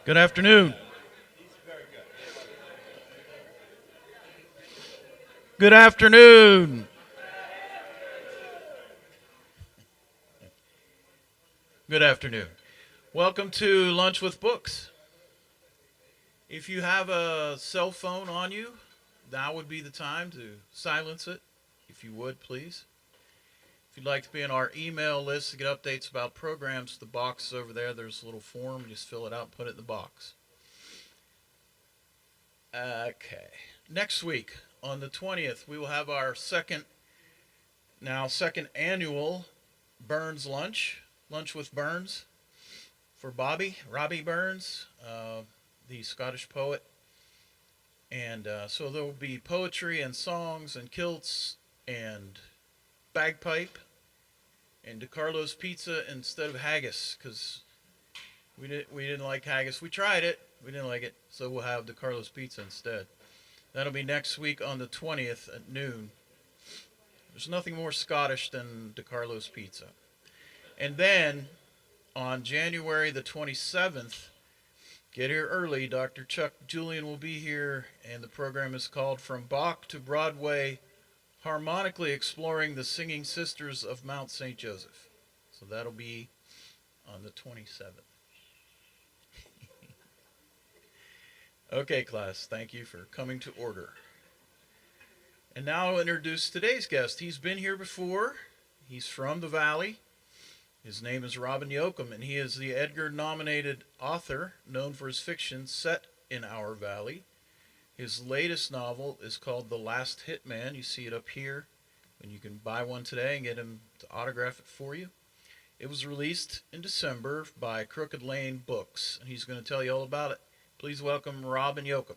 Good afternoon. Good afternoon. Good afternoon. Welcome to Lunch with Books. If you have a cell phone on you, now would be the time to silence it, if you would, please. If you'd like to be on our email list to get updates about programs, the box is over there. There's a little form. You just fill it out and put it in the box. Okay. Next week, on the 20th, we will have our second annual Burns Lunch with Burns, for Robbie Burns, the Scottish poet. And so there will be poetry and songs and kilts and bagpipe and DeCarlo's pizza instead of haggis, because we didn't like haggis. We tried it. We didn't like it, so we'll have DeCarlo's pizza instead. That'll be next week on the 20th at noon. There's nothing more Scottish than DeCarlo's pizza. And then on January the 27th, get here early. Dr. Chuck Julian will be here, and the program is called From Bach to Broadway, Harmonically Exploring the Singing Sisters of Mount St. Joseph. So that'll be on the 27th. Okay, class, thank you for coming to order. And now I'll introduce today's guest. He's been here before. He's from the Valley. His name is Robin Yocum, and he is the Edgar-nominated author known for his fiction set in our Valley. His latest novel is called The Last Hitman. You see it up here, and you can buy one today and get him to autograph it for you. It was released in December by Crooked Lane Books, and he's going to tell you all about it. Please welcome Robin Yocum.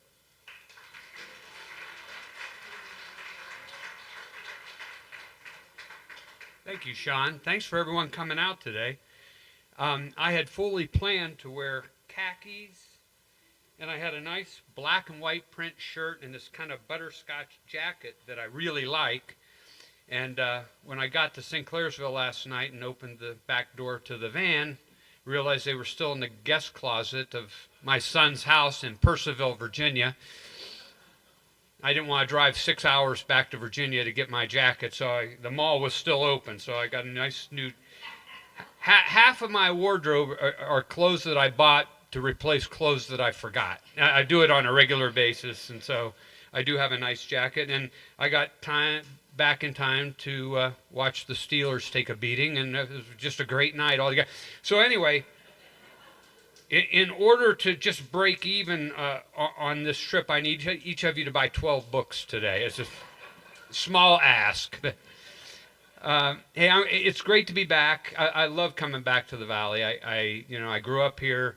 Thank you, Sean. Thanks for everyone coming out today. I had fully planned to wear khakis, and I had a nice black and white print shirt and this kind of butterscotch jacket that I really like. And when I got to St. Clairsville last night and opened the back door to the van, realized they were still in the guest closet of my son's house in Purcellville, Virginia. I didn't want to drive 6 hours back to Virginia to get my jacket, so the mall was still open, so I got a nice new... Half of my wardrobe are clothes that I bought to replace clothes that I forgot. I do it on a regular basis, and so I do have a nice jacket, and I got back in time to watch the Steelers take a beating, and it was just a great night altogether. So anyway, in order to just break even on this trip, I need each of you to buy 12 books today. It's a small ask. Hey, it's great to be back. I love coming back to the Valley. I grew up here,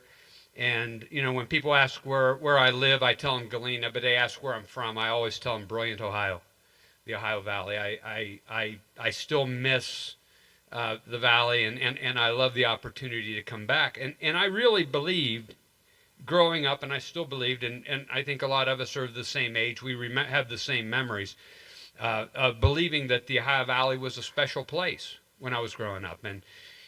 and when people ask where I live, I tell them Galena, but they ask where I'm from. I always tell them Brilliant, Ohio, the Ohio Valley. I still miss the Valley, and I love the opportunity to come back. And I really believed growing up, and I still believed, and I think a lot of us are the same age, we have the same memories, of believing that the Ohio Valley was a special place when I was growing up. And,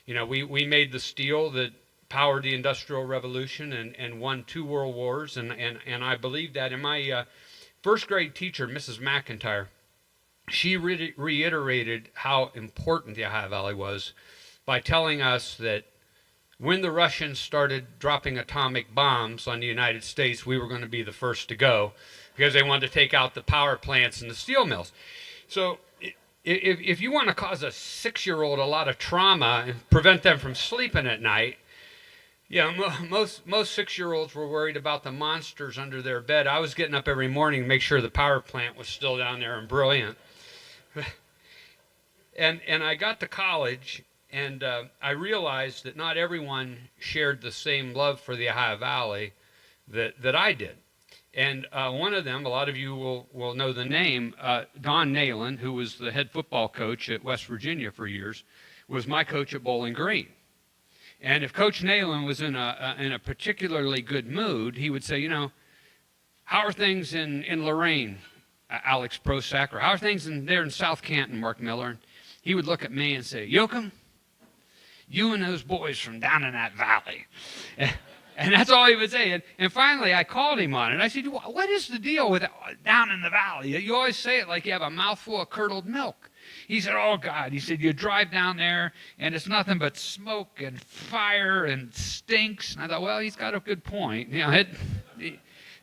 we made the steel that powered the Industrial Revolution and won 2 world wars, and I believed that. And my first grade teacher, Mrs. McIntyre, she reiterated how important the Ohio Valley was by telling us that when the Russians started dropping atomic bombs on the United States, we were going to be the first to go because they wanted to take out the power plants and the steel mills. So if you want to cause a 6-year-old a lot of trauma and prevent them from sleeping at night, most 6-year-olds were worried about the monsters under their bed. I was getting up every morning to make sure the power plant was still down there and Brilliant. And I got to college, and I realized that not everyone shared the same love for the Ohio Valley that I did. And one of them, a lot of you will know the name, Don Nalen, who was the head football coach at West Virginia for years, was my coach at Bowling Green. And if Coach Nalen was in a particularly good mood, he would say, how are things in Lorraine, Alex Prosack, or how are things there in South Canton, Mark Miller? And he would look at me and say, Yocum, you and those boys from down in that valley. And that's all he would say. And finally, I called him on it. I said, what is the deal with it down in the valley? You always say it like you have a mouthful of curdled milk. He said, oh, God. He said, you drive down there, and it's nothing but smoke and fire and stinks. And I thought, well, he's got a good point.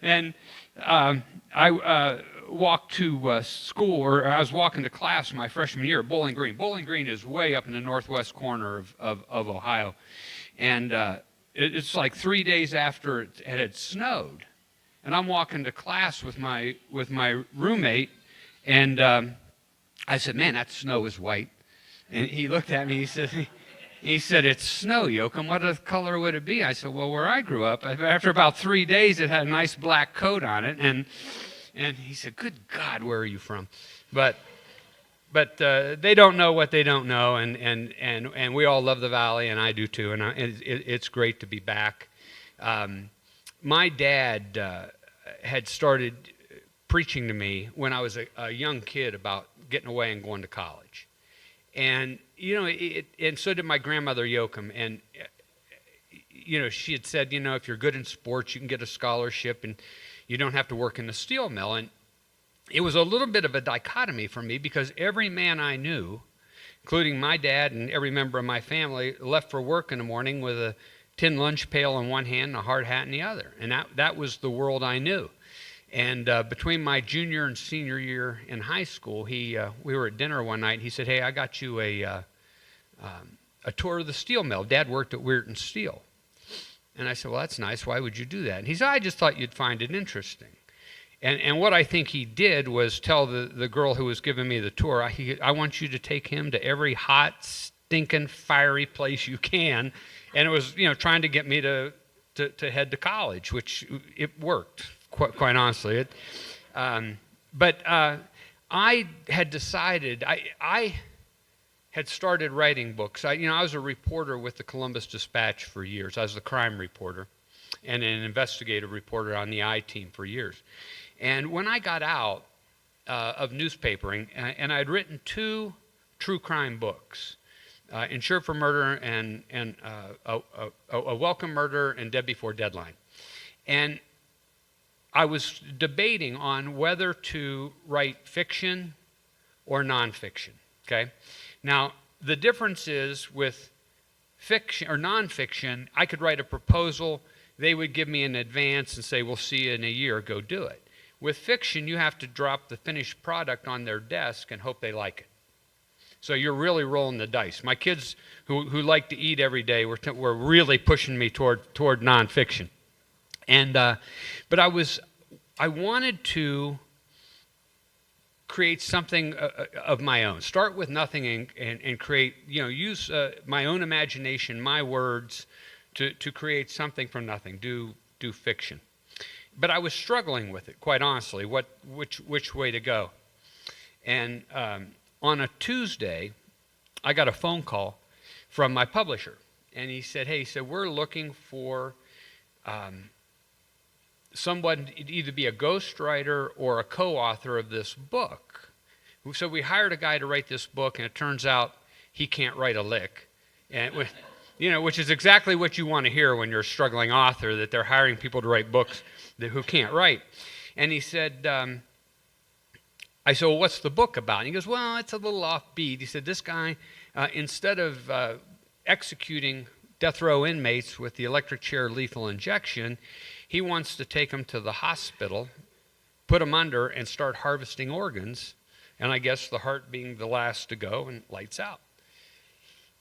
And I walked to school, or I was walking to class my freshman year at Bowling Green. Bowling Green is way up in the northwest corner of Ohio. And it's like 3 days after it had snowed, and I'm walking to class with my roommate, and I said, "Man, that snow is white." And he looked at me. He said, "It's snow, Yocum. What color would it be?" I said, "Well, where I grew up, after about 3 days, it had a nice black coat on it." And he said, "Good God, where are you from?" But they don't know what they don't know, and we all love the Valley, and I do too, and it's great to be back. My dad had started preaching to me when I was a young kid about getting away and going to college, and and so did my grandmother Yocum, and she had said, if you're good in sports, you can get a scholarship, and you don't have to work in the steel mill, and it was a little bit of a dichotomy for me because every man I knew, including my dad and every member of my family, left for work in the morning with a tin lunch pail in one hand and a hard hat in the other. And that was the world I knew. And between my junior and senior year in high school, we were at dinner one night. And he said, "Hey, I got you a tour of the steel mill. Dad worked at Weirton Steel." And I said, "Well, that's nice. Why would you do that?" And he said, "I just thought you'd find it interesting." And what I think he did was tell the girl who was giving me the tour, I want you to take him to every hot, stinking, fiery place you can. And it was, trying to get me to head to college, which it worked, quite honestly. But I had decided, I had started writing books. I was a reporter with the Columbus Dispatch for years. I was the crime reporter and an investigative reporter on the I-team for years. And when I got out of newspapering, and I'd written 2 true crime books, Insured for Murder and A Welcome Murder and Dead Before Deadline. And I was debating on whether to write fiction or nonfiction, okay? Now, the difference is with fiction or nonfiction, I could write a proposal, they would give me an advance and say, "We'll see you in a year, go do it." With fiction, you have to drop the finished product on their desk and hope they like it. So you're really rolling the dice. My kids who like to eat every day were really pushing me toward nonfiction. And but I wanted to create something of my own. Start with nothing and create, use my own imagination, my words to create something from nothing. Do fiction. But I was struggling with it, quite honestly, which way to go. And on a Tuesday, I got a phone call from my publisher. And he said, we're looking for someone to either be a ghostwriter or a co-author of this book. So we hired a guy to write this book, and it turns out he can't write a lick. And which is exactly what you want to hear when you're a struggling author, that they're hiring people to write books who can't write. And he said, I said, "Well, what's the book about?" And he goes, "Well, it's a little offbeat." He said, "This guy, instead of executing death row inmates with the electric chair lethal injection, he wants to take them to the hospital, put them under, and start harvesting organs. And I guess the heart being the last to go and lights out."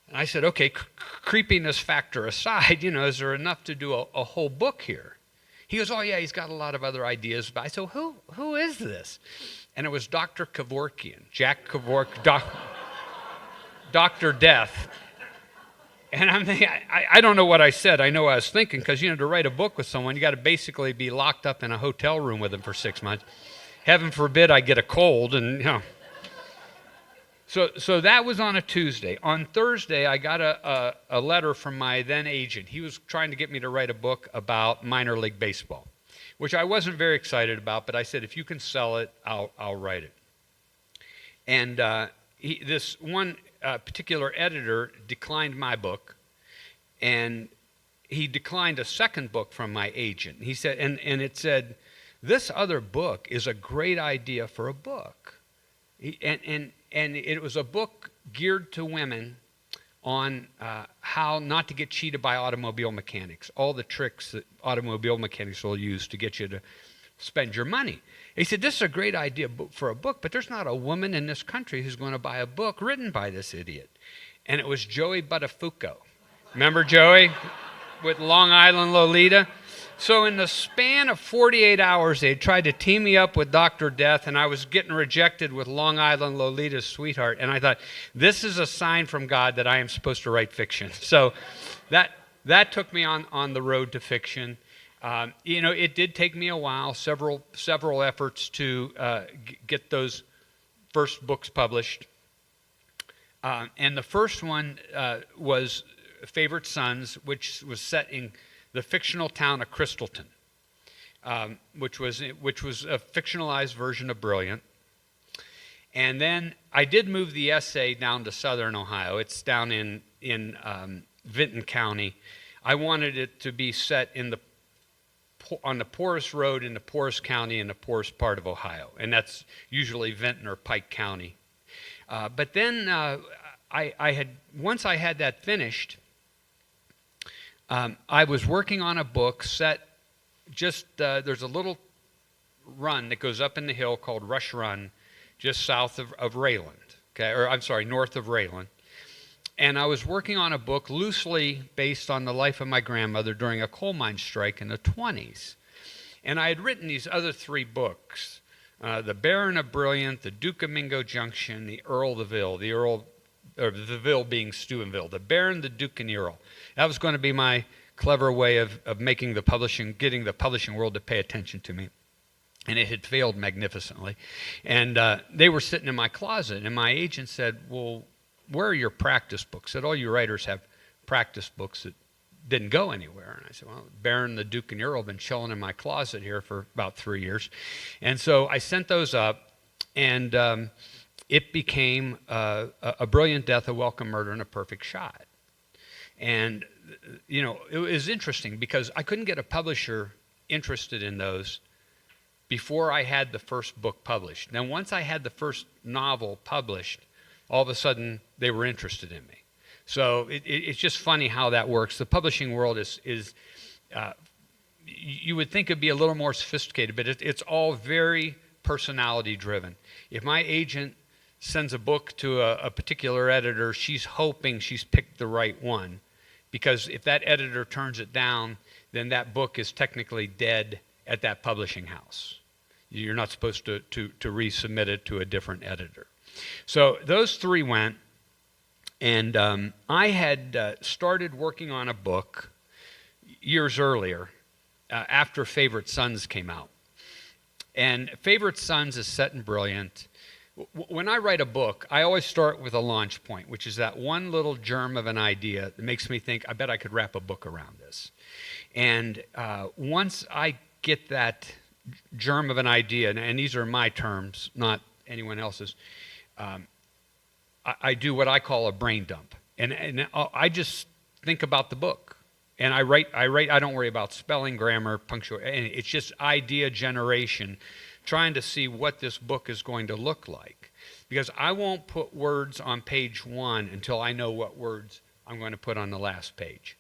And I said, "Okay, creepiness factor aside, is there enough to do a whole book here?" He goes, "Oh, yeah, he's got a lot of other ideas." But I said, who is this? And it was Dr. Kevorkian, Jack Kevorkian, Dr. Death. And I'm thinking, I don't know what I said. I know what I was thinking, because, to write a book with someone, you got to basically be locked up in a hotel room with them for 6 months. Heaven forbid I get a cold, and, So that was on a Tuesday. On Thursday, I got a letter from my then agent. He was trying to get me to write a book about minor league baseball, which I wasn't very excited about, but I said, if you can sell it, I'll write it. And this one particular editor declined my book, and he declined a second book from my agent. He said, and it said, this other book is a great idea for a book. And it was a book geared to women on how not to get cheated by automobile mechanics, all the tricks that automobile mechanics will use to get you to spend your money. He said, this is a great idea for a book, but there's not a woman in this country who's going to buy a book written by this idiot. And it was Joey Buttafuoco. Remember Joey with Long Island Lolita? So in the span of 48 hours, they tried to team me up with Dr. Death, and I was getting rejected with Long Island Lolita's Sweetheart. And I thought, this is a sign from God that I am supposed to write fiction. So that took me on the road to fiction. It did take me a while, several efforts to get those first books published. And the first one was Favorite Sons, which was set in the fictional town of Crystalton, which was a fictionalized version of Brilliant. And then I did move the essay down to southern Ohio. It's down in Vinton County. I wanted it to be set on the poorest road in the poorest county in the poorest part of Ohio, and that's usually Vinton or Pike County. But then once I had that finished, I was working on a book set there's a little run that goes up in the hill called Rush Run, just south of Rayland, north of Rayland. And I was working on a book loosely based on the life of my grandmother during a coal mine strike in the 1920s. And I had written these other three books, The Baron of Brilliant, The Duke of Mingo Junction, The Earl of the Ville, the Ville being Steubenville, the Baron, the Duke, and the Earl. That was going to be my clever way of getting the publishing world to pay attention to me. And it had failed magnificently. And they were sitting in my closet, and my agent said, well, where are your practice books? Said, all you writers have practice books that didn't go anywhere. And I said, well, Baron, the Duke, and the Earl have been chilling in my closet here for about 3 years. And so I sent those up, and it became A Brilliant Death, A Welcome Murder, and A Perfect Shot. And, it was interesting because I couldn't get a publisher interested in those before I had the first book published. Now, once I had the first novel published, all of a sudden they were interested in me. So it's just funny how that works. The publishing world is you would think it'd be a little more sophisticated, but it's all very personality driven. If my agent sends a book to a particular editor, she's hoping she's picked the right one, because if that editor turns it down, then that book is technically dead at that publishing house. You're not supposed to resubmit it to a different editor. So those three went, and I had started working on a book years earlier, after Favorite Sons came out. And Favorite Sons is set in Brilliant. When I write a book, I always start with a launch point, which is that one little germ of an idea that makes me think, I bet I could wrap a book around this. And once I get that germ of an idea, and these are my terms, not anyone else's, I do what I call a brain dump. And I just think about the book. And I write. I don't worry about spelling, grammar, punctuation. It's just idea generation, trying to see what this book is going to look like. Because I won't put words on page 1 until I know what words I'm going to put on the last page.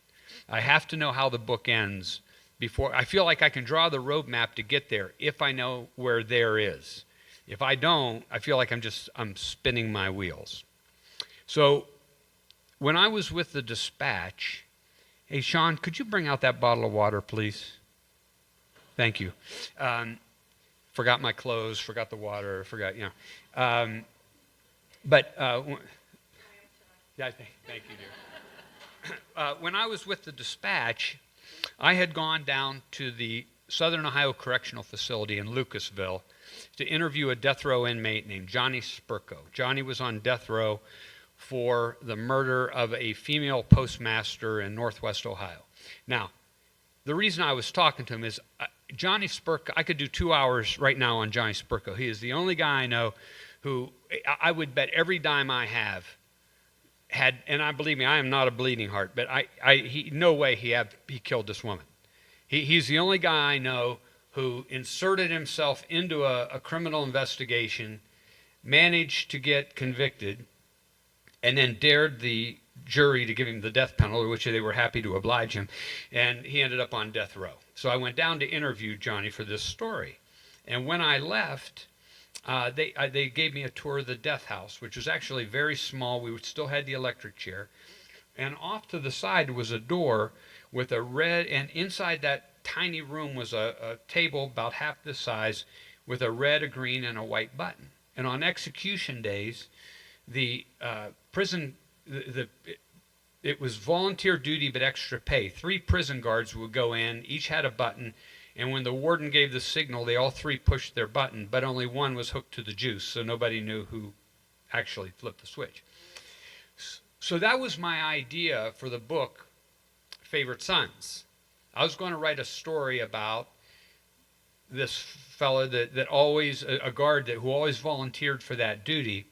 I have to know how the book ends before. I feel like I can draw the roadmap to get there if I know where there is. If I don't, I feel like I'm spinning my wheels. So when I was with the Dispatch, hey, Sean, could you bring out that bottle of water, please? Thank you. Forgot my clothes, forgot the water, forgot, yeah, thank you, dear. When I was with the Dispatch, I had gone down to the Southern Ohio Correctional Facility in Lucasville to interview a death row inmate named Johnny Spurko. Johnny was on death row for the murder of a female postmaster in Northwest Ohio. Now, the reason I was talking to him is Johnny Spurko. I could do 2 hours right now on Johnny Spurko. He is the only guy I know who I would bet every dime I have had, and I believe me, I am not a bleeding heart, but no way he killed this woman. He's the only guy I know who inserted himself into a criminal investigation, managed to get convicted, and then dared the jury to give him the death penalty, which they were happy to oblige him, and he ended up on death row. So I went down to interview Johnny for this story, and when I left, they gave me a tour of the death house, which was actually very small. We still had the electric chair, and off to the side was a door with a red, and inside that tiny room was a table about half the size with a red, a green, and a white button. And on execution days, the prison, it was volunteer duty but extra pay. 3 prison guards would go in, each had a button, and when the warden gave the signal, they all 3 pushed their button, but only one was hooked to the juice, so nobody knew who actually flipped the switch. So that was my idea for the book, Favorite Sons. I was going to write a story about this fellow that always, a guard who always volunteered for that duty,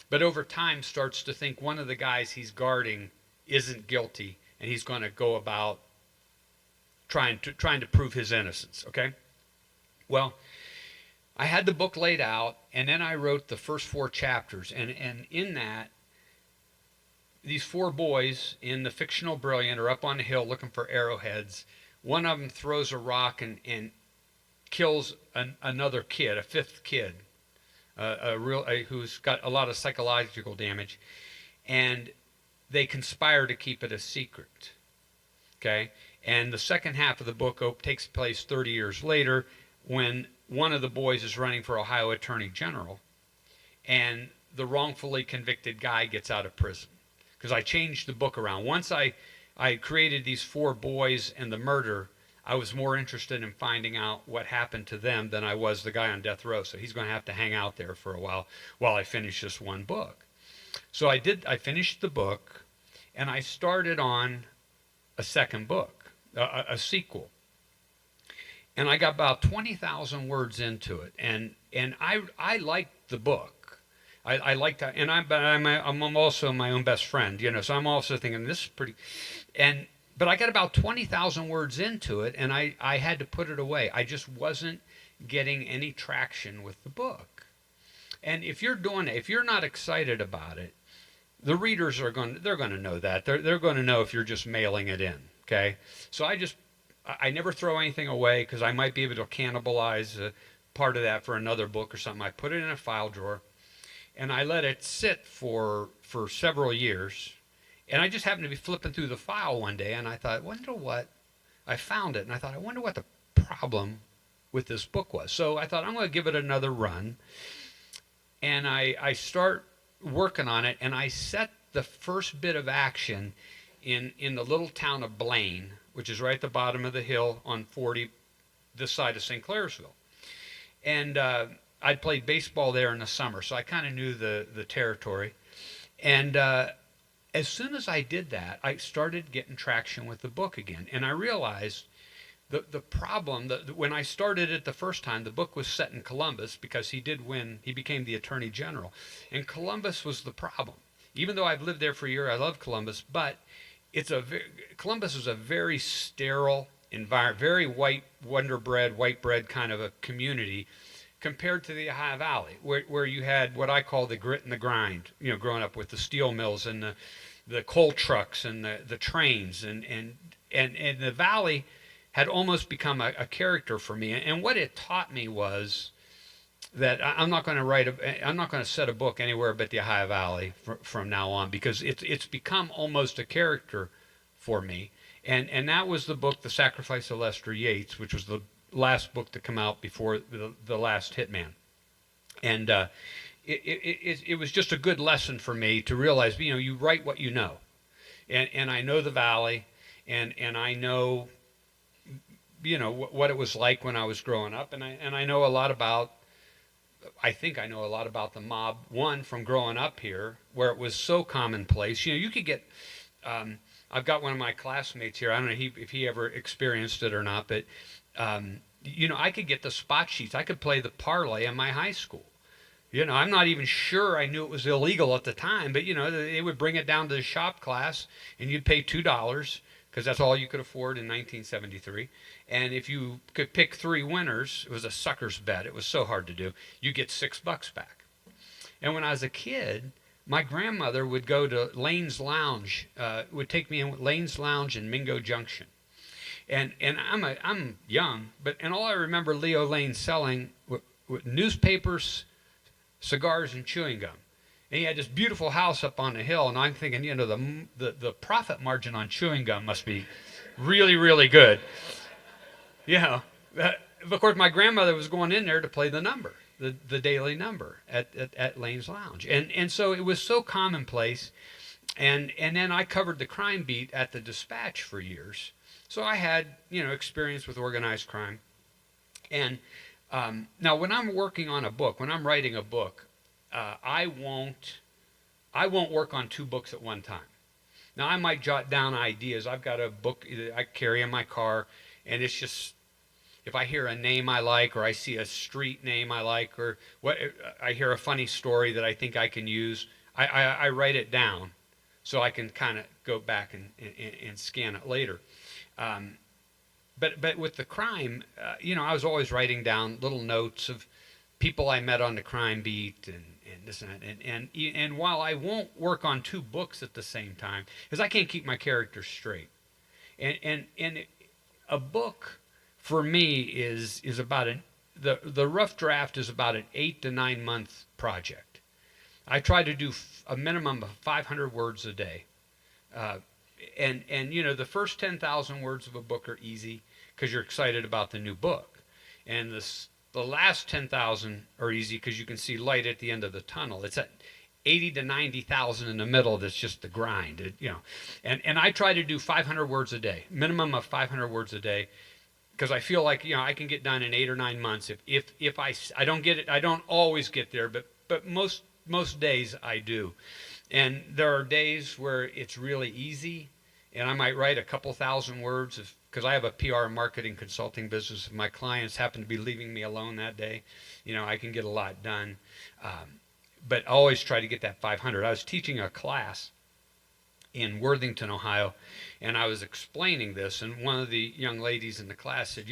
but over time starts to think one of the guys he's guarding isn't guilty, and he's going to go about trying to prove his innocence. Okay? Well, I had the book laid out, and then I wrote the first 4 chapters, and in that, these 4 boys in the fictional Brilliant are up on a hill looking for arrowheads. One of them throws a rock and kills another kid, a 5th kid, who's got a lot of psychological damage, and they conspire to keep it a secret. Okay? And the second half of the book takes place 30 years later when one of the boys is running for Ohio Attorney General, and the wrongfully convicted guy gets out of prison. Because I changed the book around. Once I created these 4 boys and the murder, I was more interested in finding out what happened to them than I was the guy on death row. So he's going to have to hang out there for a while I finish this one book. So I finished the book, and I started on a second book, a sequel. And I got about 20,000 words into it, and I liked the book. I like that, and I'm also my own best friend, so I'm also thinking this is pretty, but I got about 20,000 words into it, and I had to put it away. I just wasn't getting any traction with the book. And if you're doing it, if you're not excited about it, the readers they're going to know that. They're going to know if you're just mailing it in, okay? So I never throw anything away because I might be able to cannibalize a part of that for another book or something. I put it in a file drawer, and I let it sit for several years. And I just happened to be flipping through the file one day, and I thought, I found it, and I thought, I wonder what the problem with this book was. So I thought, I'm going to give it another run. And I start working on it, and I set the first bit of action in the little town of Blaine, which is right at the bottom of the hill on 40, this side of St. Clairsville. And I'd played baseball there in the summer, so I kind of knew the territory. And as soon as I did that, I started getting traction with the book again. And I realized the problem, when I started it the first time, the book was set in Columbus because he did win. He became the Attorney General. And Columbus was the problem. Even though I've lived there for a year, I love Columbus, but Columbus is a very sterile environment, very white bread kind of a community compared to the Ohio Valley, where you had what I call the grit and the grind, growing up with the steel mills and the coal trucks and the trains, and the valley had almost become a character for me. And what it taught me was that I'm not going to set a book anywhere but the Ohio Valley from now on, because it's become almost a character for me. And that was the book, The Sacrifice of Lester Yates, which was the last book to come out before the last Hitman. And it was just a good lesson for me to realize, you write what you know. And I know the valley, and I know, what it was like when I was growing up, and I know a lot about, I think I know a lot about the mob, one, from growing up here, where it was so commonplace. You could get, I've got one of my classmates here, I don't know if he ever experienced it or not, but, I could get the spot sheets. I could play the parlay in my high school. I'm not even sure I knew it was illegal at the time, but they would bring it down to the shop class, and you'd pay $2 because that's all you could afford in 1973. And if you could pick three winners, it was a sucker's bet. It was so hard to do. You get $6 back. And when I was a kid, my grandmother would go to Lane's Lounge, would take me in Lane's Lounge in Mingo Junction. And I'm young, and all I remember Leo Lane selling were newspapers, cigars, and chewing gum. And he had this beautiful house up on the hill, and I'm thinking, the profit margin on chewing gum must be really, really good. Of course, my grandmother was going in there to play the number, the daily number at Lane's Lounge. And so it was so commonplace. And then I covered the crime beat at the Dispatch for years. So I had, experience with organized crime. And now when I'm working on a book, when I'm writing a book, I won't work on two books at one time. Now I might jot down ideas. I've got a book I carry in my car, and it's just, if I hear a name I like, or I see a street name I like, or I hear a funny story that I think I can use, I write it down so I can kind of go back and scan it later. But with the crime, I was always writing down little notes of people I met on the crime beat and this and that. And while I won't work on two books at the same time, because I can't keep my characters straight. And a book for me is about the rough draft is about an 8 to 9 month project. I try to do a minimum of 500 words a day. And the first 10,000 words of a book are easy because you're excited about the new book. And the last 10,000 are easy because you can see light at the end of the tunnel. It's at 80 to 90,000 in the middle that's just the grind. And I try to do 500 words a day, minimum of 500 words a day, because I feel like I can get done in 8 or 9 months. If I don't get it, I don't always get there, but most days I do. And there are days where it's really easy, and I might write a couple thousand words because I have a PR and marketing consulting business. If my clients happen to be leaving me alone that day, I can get a lot done. But I always try to get that 500. I was teaching a class in Worthington, Ohio, and I was explaining this, and one of the young ladies in the class said,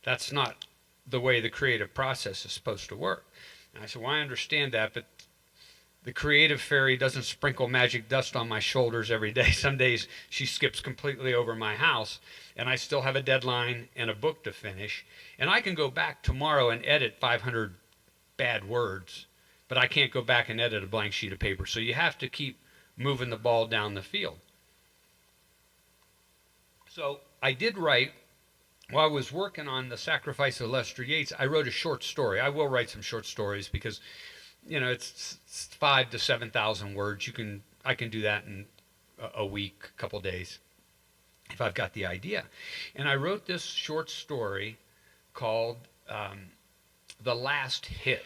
that's not the way the creative process is supposed to work. And I said, well, I understand that, but the creative fairy doesn't sprinkle magic dust on my shoulders every day. Some days she skips completely over my house, and I still have a deadline and a book to finish. And I can go back tomorrow and edit 500 bad words, but I can't go back and edit a blank sheet of paper. So you have to keep moving the ball down the field. So I did write, while I was working on The Sacrifice of Lester Yates, I wrote a short story. I will write some short stories because it's 5,000 to 7,000 words. I can do that in a week, a couple days, if I've got the idea. And I wrote this short story called The Last Hit.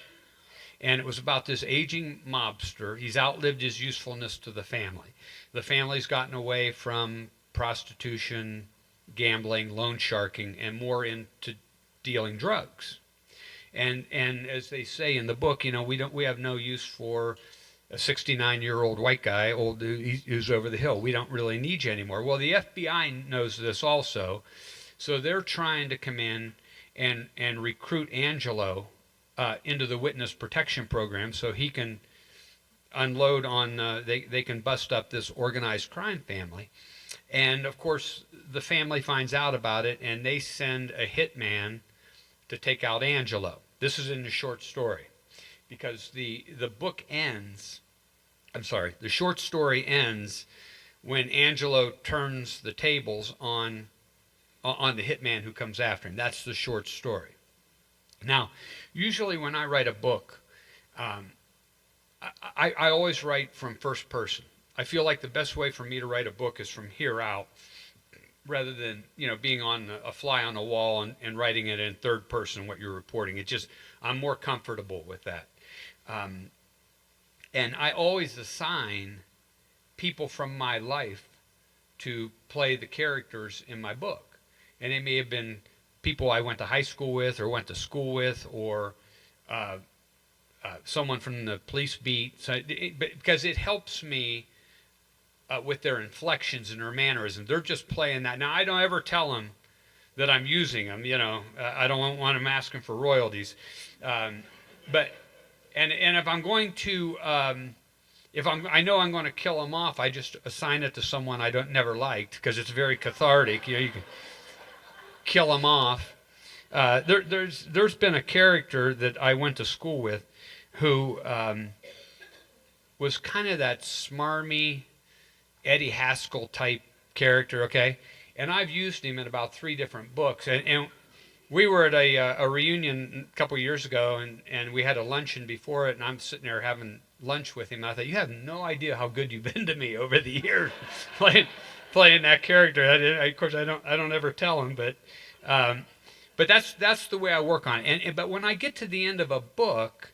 And it was about this aging mobster. He's outlived his usefulness to the family. The family's gotten away from prostitution, gambling, loan sharking, and more into dealing drugs. And as they say in the book, we have no use for a 69-year-old white guy, who's over the hill. We don't really need you anymore. Well, the FBI knows this also, so they're trying to come in and recruit Angelo into the witness protection program so he can unload on. They can bust up this organized crime family, and of course the family finds out about it, and they send a hitman to take out Angelo. This is in the short story, because the book ends, the short story ends when Angelo turns the tables on the hitman who comes after him. That's the short story. Now, usually when I write a book, I always write from first person. I feel like the best way for me to write a book is from here out, rather than being on a fly on the wall and writing it in third person what you're reporting. I'm more comfortable with that. And I always assign people from my life to play the characters in my book. And they may have been people I went to high school with or went to school with, or someone from the police beat, because it helps me with their inflections and their mannerisms. They're just playing that. Now, I don't ever tell them that I'm using them. I don't want them asking for royalties. But if I'm going to, I know I'm going to kill them off, I just assign it to someone I never liked, because it's very cathartic. You can kill them off. There's been a character that I went to school with who was kind of that smarmy Eddie Haskell type character, okay? And I've used him in about 3 different books. And we were at a reunion a couple of years ago, and we had a luncheon before it, and I'm sitting there having lunch with him. And I thought, you have no idea how good you've been to me over the years playing that character. Of course, I don't ever tell him, but that's the way I work on it. But when I get to the end of a book,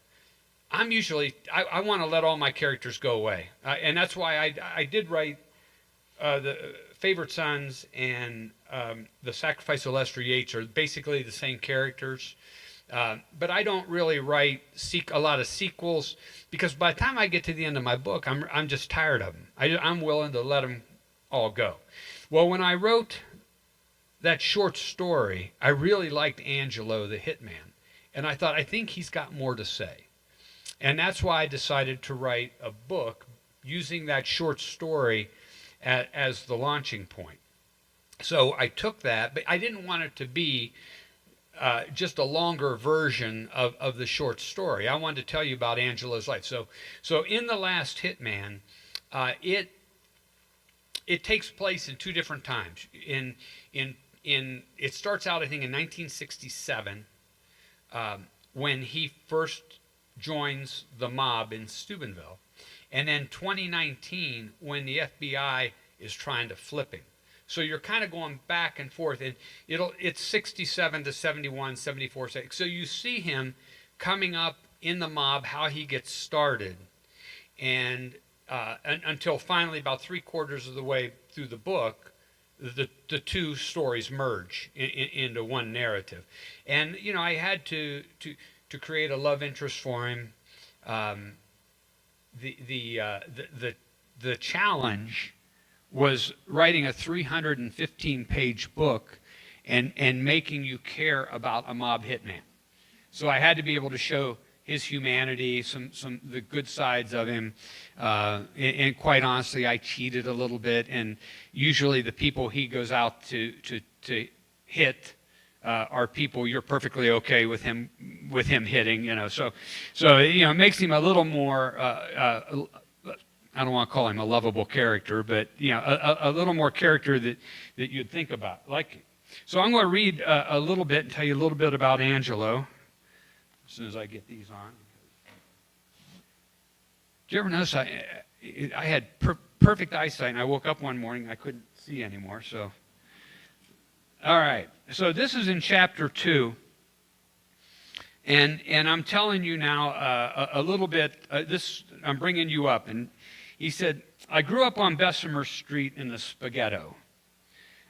I'm usually I want to let all my characters go away, and that's why I did write the Favorite Sons and the Sacrifice of Lester Yates are basically the same characters, but I don't really write a lot of sequels, because by the time I get to the end of my book, I'm just tired of them. I'm willing to let them all go. Well, when I wrote that short story, I really liked Angelo the Hitman, and I thought, I think he's got more to say. And that's why I decided to write a book using that short story as the launching point. So I took that, but I didn't want it to be just a longer version of the short story. I wanted to tell you about Angelo's life. So in The Last Hitman, it takes place in 2 different times. It starts out, I think, in 1967, when he first joins the mob in Steubenville, and then 2019 when the FBI is trying to flip him. So you're kind of going back and forth, and it's 67 to 71, 74. So you see him coming up in the mob, how he gets started, and until finally about 3/4 of the way through the book, the 2 stories merge into one narrative. And I had to create a love interest for him. The challenge was writing a 315-page book and making you care about a mob hitman. So I had to be able to show his humanity, some the good sides of him, and quite honestly, I cheated a little bit. And usually, the people he goes out to hit are people you're perfectly okay with him hitting. So it makes him a little more. I don't want to call him a lovable character, but a little more character that you'd think about. So I'm going to read a little bit and tell you a little bit about Angelo. As soon as I get these on. Did you ever notice I had perfect eyesight, and I woke up one morning, I couldn't see anymore. So, all right. So this is in chapter 2, and I'm telling you now a little bit. I'm bringing you up, and he said, I grew up on Bessemer Street in the Spaghetto,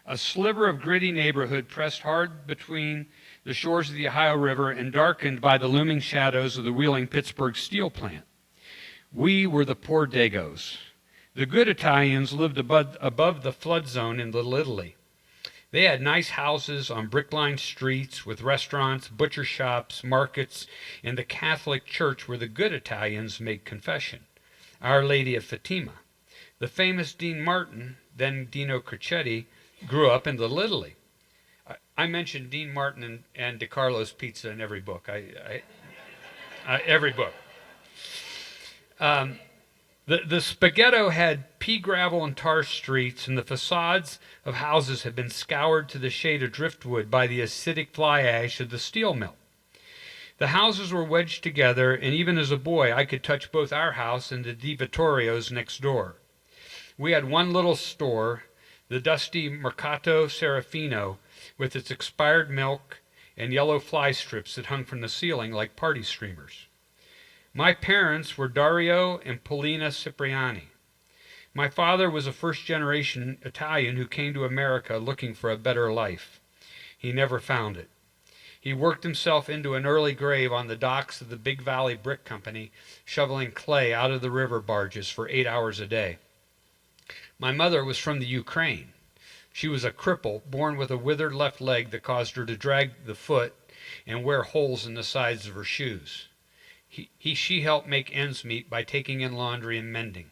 a sliver of gritty neighborhood pressed hard between the shores of the Ohio River and darkened by the looming shadows of the Wheeling Pittsburgh steel plant. We were the poor Dagos. The good Italians lived above the flood zone in Little Italy. They had nice houses on brick-lined streets with restaurants, butcher shops, markets, and the Catholic church where the good Italians made confession, Our Lady of Fatima. The famous Dean Martin, then Dino Crocetti, grew up in Little Italy. I mentioned Dean Martin and DeCarlo's Pizza in every book. Every book. The Spaghetto had pea gravel and tar streets, and the facades of houses had been scoured to the shade of driftwood by the acidic fly ash of the steel mill. The houses were wedged together, and even as a boy, I could touch both our house and the Di Vittorio's next door. We had one little store, the dusty Mercato Serafino, with its expired milk and yellow fly strips that hung from the ceiling like party streamers. My parents were Dario and Polina Cipriani. My father was a first-generation Italian who came to America looking for a better life. He never found it. He worked himself into an early grave on the docks of the Big Valley Brick Company, shoveling clay out of the river barges for 8 hours a day. My mother was from the Ukraine. She was a cripple, born with a withered left leg that caused her to drag the foot and wear holes in the sides of her shoes. She helped make ends meet by taking in laundry and mending.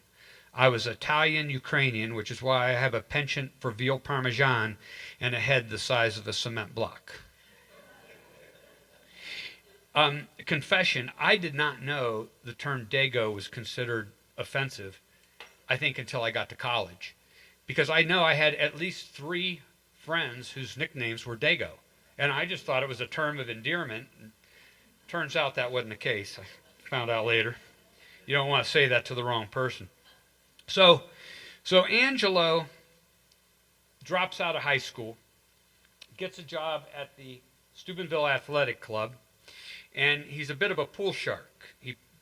I was Italian Ukrainian, which is why I have a penchant for veal parmesan and a head the size of a cement block. Confession, I did not know the term Dago was considered offensive, I think, until I got to college. Because I know I had at least 3 friends whose nicknames were Dago. And I just thought it was a term of endearment. Turns out that wasn't the case. I found out later. You don't want to say that to the wrong person. So Angelo drops out of high school, gets a job at the Steubenville Athletic Club, and he's a bit of a pool shark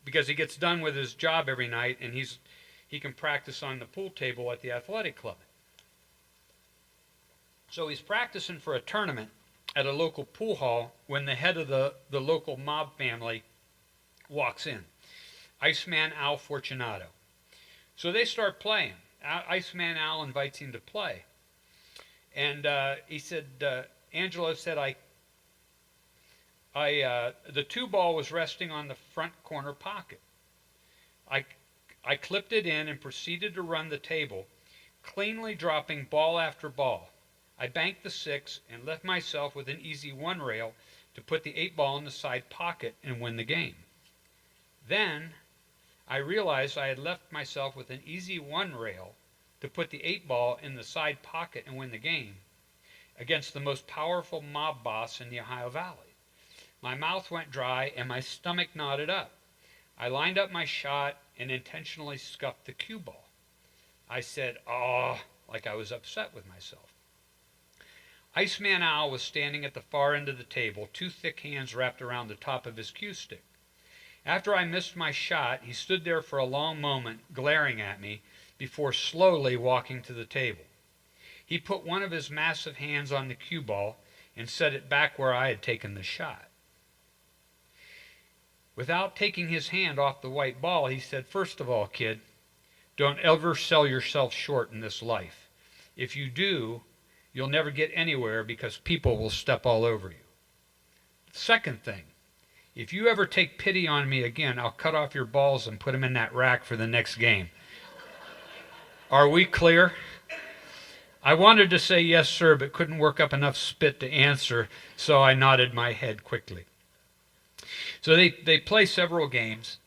because he gets done with his job every night, and he can practice on the pool table at the athletic club. So he's practicing for a tournament at a local pool hall when the head of the local mob family walks in, Iceman Al Fortunato. So they start playing. Iceman Al invites him to play. And he said, Angelo said, the 2 ball was resting on the front corner pocket. I clipped it in and proceeded to run the table, cleanly dropping ball after ball. I banked the 6 and left myself with an easy 1 rail to put the 8 ball in the side pocket and win the game. Then I realized I had left myself with an easy 1 rail to put the 8 ball in the side pocket and win the game against the most powerful mob boss in the Ohio Valley. My mouth went dry and my stomach knotted up. I lined up my shot and intentionally scuffed the cue ball. I said, "Oh," like I was upset with myself. Iceman Al was standing at the far end of the table, 2 thick hands wrapped around the top of his cue stick. After I missed my shot, he stood there for a long moment, glaring at me, before slowly walking to the table. He put one of his massive hands on the cue ball and set it back where I had taken the shot. Without taking his hand off the white ball, he said, "First of all, kid, don't ever sell yourself short in this life. If you do, you'll never get anywhere because people will step all over you. Second thing, if you ever take pity on me again, I'll cut off your balls and put them in that rack for the next game. Are we clear?" I wanted to say yes, sir, but couldn't work up enough spit to answer, so I nodded my head quickly. So they play several games,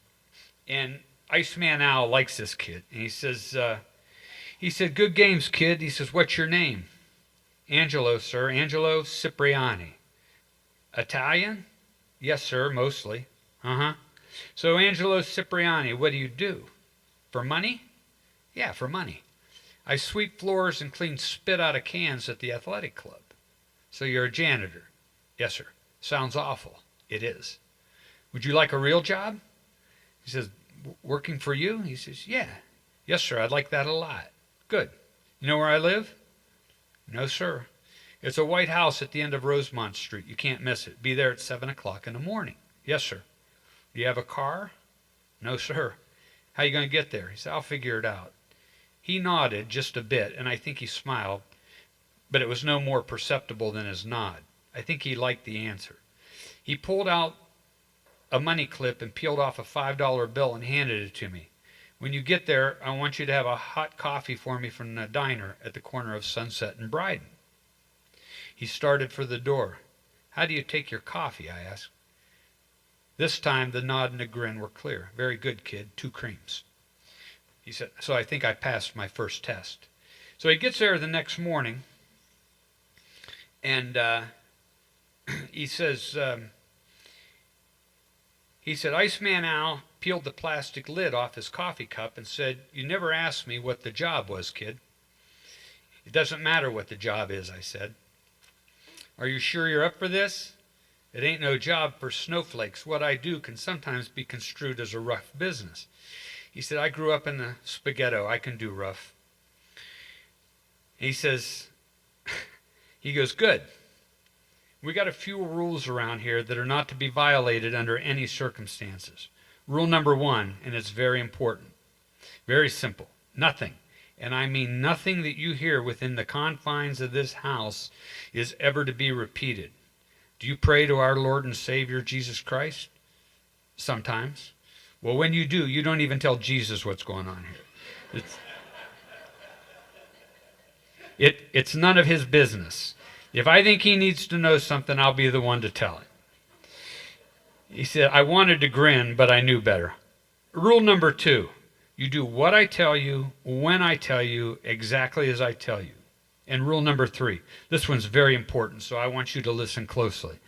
and Iceman Al likes this kid. And he said, "Good games, kid." He says, "What's your name?" "Angelo, sir. Angelo Cipriani." "Italian?" "Yes, sir, mostly." "Uh-huh. So, Angelo Cipriani, what do you do? For money?" "Yeah, for money. I sweep floors and clean spit out of cans at the athletic club." "So you're a janitor?" "Yes, sir." "Sounds awful." "It is." "Would you like a real job?" He says, "Working for you?" He says, "Yeah." "Yes, sir, I'd like that a lot." "Good. You know where I live?" "No, sir." "It's a white house at the end of Rosemont Street. You can't miss it. Be there at 7 o'clock in the morning." "Yes, sir." "Do you have a car?" "No, sir." "How you going to get there?" He said, "I'll figure it out." He nodded just a bit, and I think he smiled, but it was no more perceptible than his nod. I think he liked the answer. He pulled out a money clip and peeled off a $5 bill and handed it to me. "When you get there, I want you to have a hot coffee for me from the diner at the corner of Sunset and Bryden." He started for the door. "How do you take your coffee?" I asked. This time the nod and the grin were clear. "Very good, kid. 2 creams." He said, so I think I passed my first test. So he gets there the next morning, and he said, Iceman Al peeled the plastic lid off his coffee cup and said, "You never asked me what the job was, kid." "It doesn't matter what the job is," I said. "Are you sure you're up for this?" "It ain't no job for snowflakes. What I do can sometimes be construed as a rough business." He said, "I grew up in the spaghetto. I can do rough." He says, he goes, "Good. We got a few rules around here that are not to be violated under any circumstances. Rule number 1, and it's very important, very simple: nothing, and I mean nothing that you hear within the confines of this house is ever to be repeated. Do you pray to our Lord and Savior Jesus Christ? Sometimes. Well, when you do, you don't even tell Jesus what's going on here. It's none of his business. If I think he needs to know something, I'll be the one to tell him. He said, I wanted to grin, but I knew better. Rule number 2, you do what I tell you, when I tell you, exactly as I tell you. And rule number 3, this one's very important, so I want you to listen closely.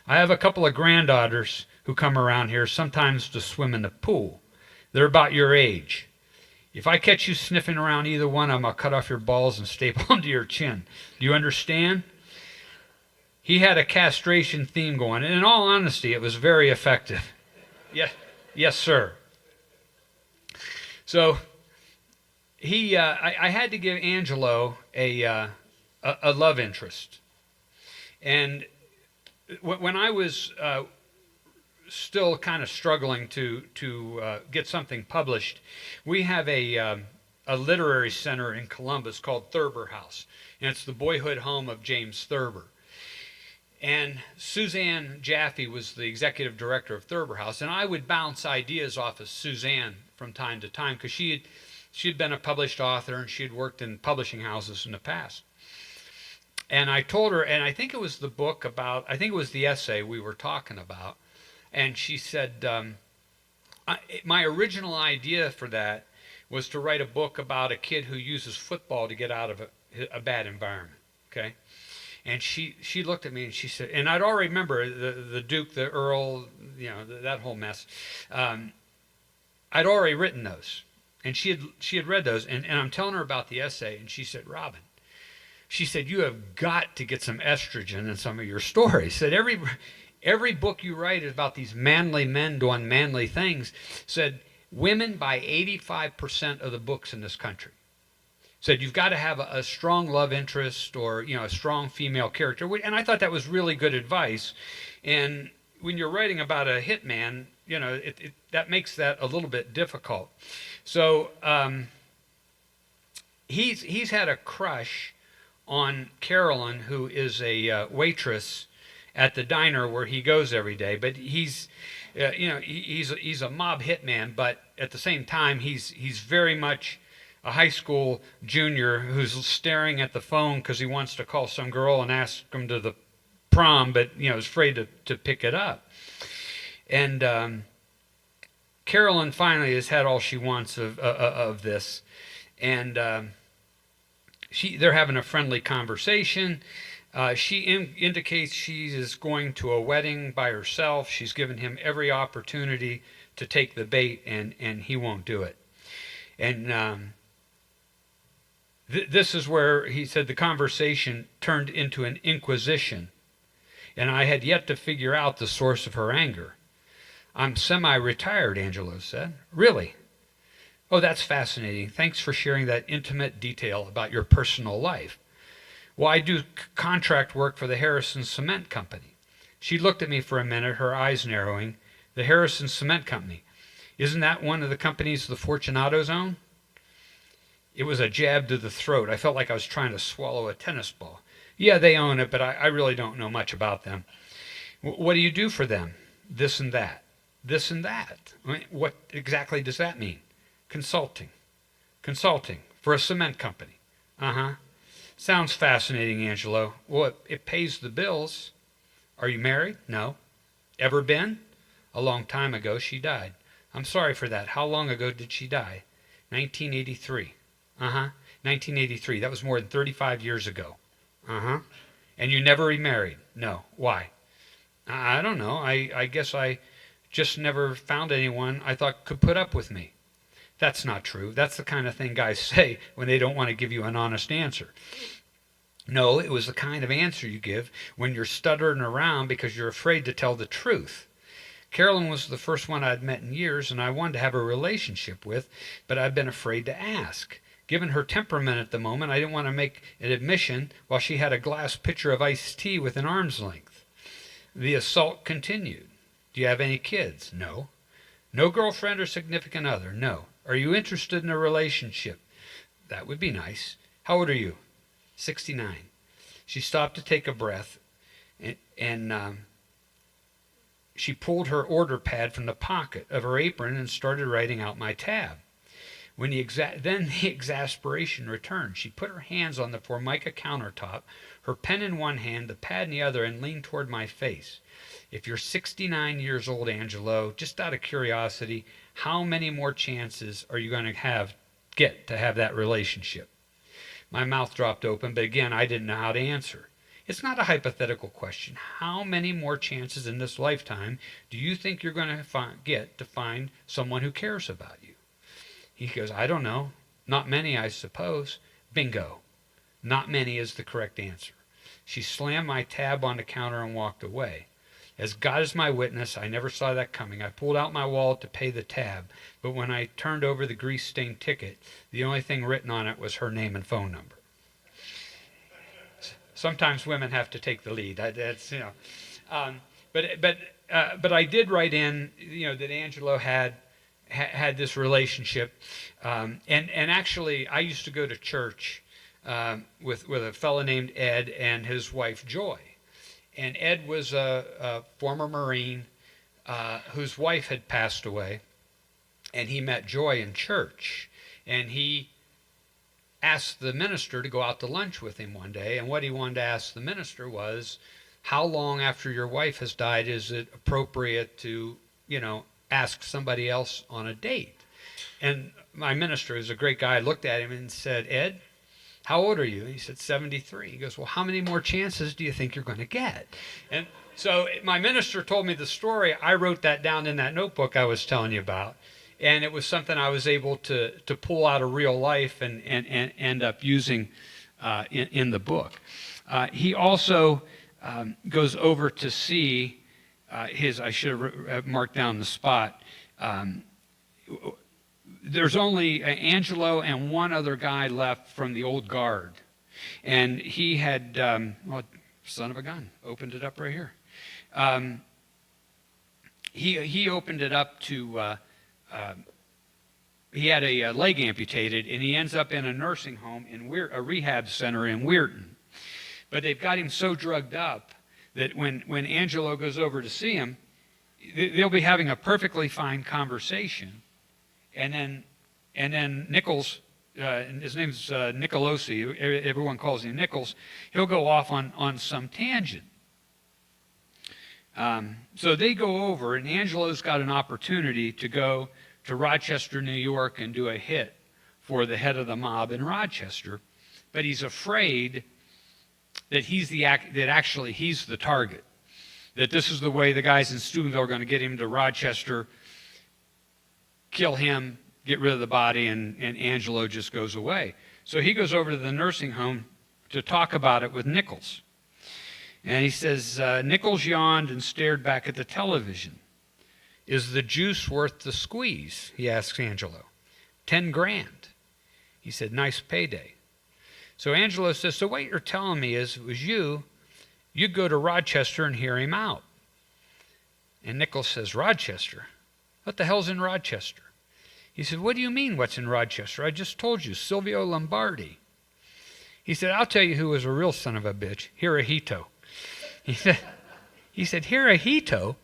I have a couple of granddaughters who come around here sometimes to swim in the pool. They're about your age. If I catch you sniffing around either one of them, I'll cut off your balls and staple them to your chin. Do you understand? He had a castration theme going, and in all honesty, it was very effective. Yes, sir. So I had to give Angelo a love interest, and when I was still kind of struggling to get something published, we have a literary center in Columbus called Thurber House, and it's the boyhood home of James Thurber. And Suzanne Jaffe was the executive director of Thurber House, and I would bounce ideas off of Suzanne from time to time because she had been a published author and she had worked in publishing houses in the past. And I told her, and I think it was the book about, I think it was the essay we were talking about, and she said, my original idea for that was to write a book about a kid who uses football to get out of a bad environment, okay? And she looked at me and she said, and I'd already remember the Duke, the Earl, that whole mess. I'd already written those, and she had read those, and I'm telling her about the essay, and she said, Robin, she said, you have got to get some estrogen in some of your stories. Said every book you write is about these manly men doing manly things. Said women buy 85% of the books in this country. Said you've got to have a strong love interest or a strong female character, and I thought that was really good advice. And when you're writing about a hitman, that makes that a little bit difficult. So he's had a crush on Carolyn, who is a waitress at the diner where he goes every day. But he's a mob hitman, but at the same time he's very much a high school junior who's staring at the phone because he wants to call some girl and ask him to the prom, but is afraid to pick it up. And Carolyn finally has had all she wants of this, and they're having a friendly conversation. She indicates she is going to a wedding by herself. She's given him every opportunity to take the bait, and he won't do it. And this is where he said the conversation turned into an inquisition, and I had yet to figure out the source of her anger. I'm semi-retired, Angelo said. Really? Oh, that's fascinating. Thanks for sharing that intimate detail about your personal life. Well, I do contract work for the Harrison Cement Company. She looked at me for a minute, her eyes narrowing. The Harrison Cement Company. Isn't that one of the companies the Fortunatos own? It was a jab to the throat. I felt like I was trying to swallow a tennis ball. Yeah, they own it, but I really don't know much about them. What do you do for them? This and that. This and that. I mean, what exactly does that mean? Consulting for a cement company. Sounds fascinating, Angelo. Well, it pays the bills. Are you married? No. Ever been? A long time ago she died. I'm sorry for that. How long ago did she die? 1983. 1983. That was more than 35 years ago. And you never remarried? No. Why? I don't know. I guess I just never found anyone I thought could put up with me. That's not true. That's the kind of thing guys say when they don't want to give you an honest answer. No, it was the kind of answer you give when you're stuttering around because you're afraid to tell the truth. Carolyn was the first one I'd met in years, and I wanted to have a relationship with, but I'd been afraid to ask. Given her temperament at the moment, I didn't want to make an admission while she had a glass pitcher of iced tea within arm's length. The assault continued. Do you have any kids? No. No girlfriend or significant other? No. Are you interested in a relationship? That would be nice. How old are you? 69. She stopped to take a breath, and she pulled her order pad from the pocket of her apron and started writing out my tab. Then the exasperation returned. She put her hands on the Formica countertop, her pen in one hand, the pad in the other, and leaned toward my face. If you're 69 years old, Angelo, just out of curiosity, how many more chances are you going to get to have that relationship? My mouth dropped open, but again, I didn't know how to answer. It's not a hypothetical question. How many more chances in this lifetime do you think you're going to get to find someone who cares about you? He goes, I don't know. Not many, I suppose. Bingo. Not many is the correct answer. She slammed my tab on the counter and walked away. As God is my witness, I never saw that coming. I pulled out my wallet to pay the tab, but when I turned over the grease-stained ticket, the only thing written on it was her name and phone number. Sometimes women have to take the lead. But I did write in, that Angelo had this relationship, and actually I used to go to church with a fellow named Ed and his wife Joy. And Ed was a former Marine whose wife had passed away, and he met Joy in church, and he asked the minister to go out to lunch with him one day, and what he wanted to ask the minister was, how long after your wife has died is it appropriate to, ask somebody else on a date? And my minister, who's a great guy, looked at him and said, Ed, how old are you? And he said, 73. He goes, well, how many more chances do you think you're going to get? And so my minister told me the story. I wrote that down in that notebook I was telling you about. And it was something I was able to pull out of real life and end up using in the book. He also goes over to see I should have marked down the spot. There's only Angelo and one other guy left from the old guard. And he had, son of a gun, opened it up right here. He opened it up to, he had a leg amputated, and he ends up in a nursing home, a rehab center in Weirton. But they've got him so drugged up that when Angelo goes over to see him, they'll be having a perfectly fine conversation. And then Nichols, his name's Nicolosi, everyone calls him Nichols, he'll go off on some tangent. So they go over, and Angelo's got an opportunity to go to Rochester, New York, and do a hit for the head of the mob in Rochester, but he's afraid that he's the target. That this is the way the guys in Steubenville are going to get him to Rochester, kill him, get rid of the body, and Angelo just goes away. So he goes over to the nursing home to talk about it with Nichols. And he says, Nichols yawned and stared back at the television. Is the juice worth the squeeze? He asks Angelo. 10 grand. He said, nice payday. So Angelo says, so what you're telling me is, it was you'd go to Rochester and hear him out. And Nichols says, Rochester? What the hell's in Rochester? He said, what do you mean what's in Rochester? I just told you, Silvio Lombardi. He said, I'll tell you who was a real son of a bitch, Hirohito. He said, Hirohito?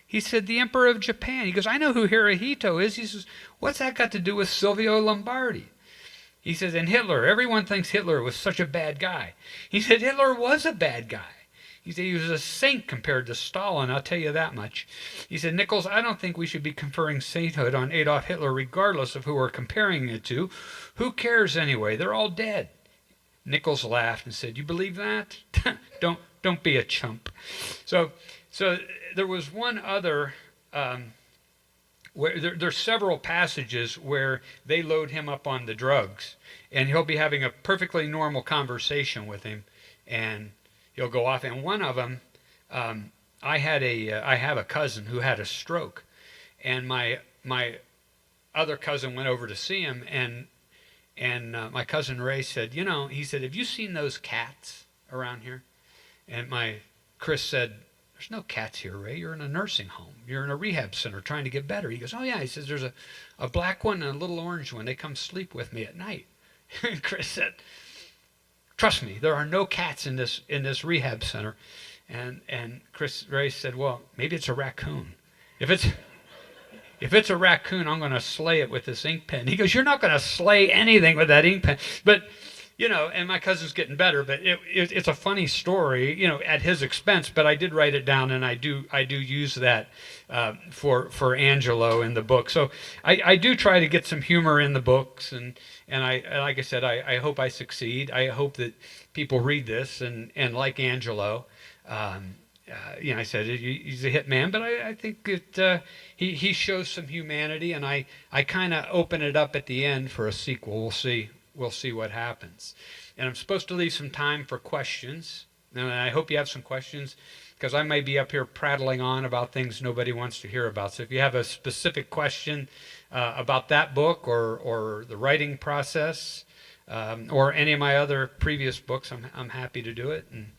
He said, the Emperor of Japan. He goes, I know who Hirohito is. He says, what's that got to do with Silvio Lombardi? He says, and Hitler, everyone thinks Hitler was such a bad guy. He said, Hitler was a bad guy. He said, he was a saint compared to Stalin, I'll tell you that much. He said, Nichols, I don't think we should be conferring sainthood on Adolf Hitler regardless of who we're comparing it to. Who cares anyway? They're all dead. Nichols laughed and said, you believe that? Don't be a chump. So there was one other, where there's several passages where they load him up on the drugs, and he'll be having a perfectly normal conversation with him, and he'll go off. And one of them, I have a cousin who had a stroke, and my other cousin went over to see him, and my cousin Ray said, he said, have you seen those cats around here? And Chris said, there's no cats here, Ray. You're in a nursing home. You're in a rehab center trying to get better. He goes, oh, yeah. He says, there's a black one and a little orange one. They come sleep with me at night. And Chris said, trust me, there are no cats in this rehab center. And Ray said, well, maybe it's a raccoon. If it's a raccoon, I'm going to slay it with this ink pen. He goes, you're not going to slay anything with that ink pen. But, and my cousin's getting better, but it's a funny story, at his expense, but I did write it down, and I do use that for Angelo in the book. So I do try to get some humor in the books, and I, like I said, I hope I succeed. I hope that people read this and like Angelo. I said he's a hitman, but I think that he shows some humanity, and I kind of open it up at the end for a sequel. We'll see what happens. And I'm supposed to leave some time for questions, and I hope you have some questions, because I may be up here prattling on about things nobody wants to hear about. So if you have a specific question about that book or the writing process or any of my other previous books, I'm happy to do it. And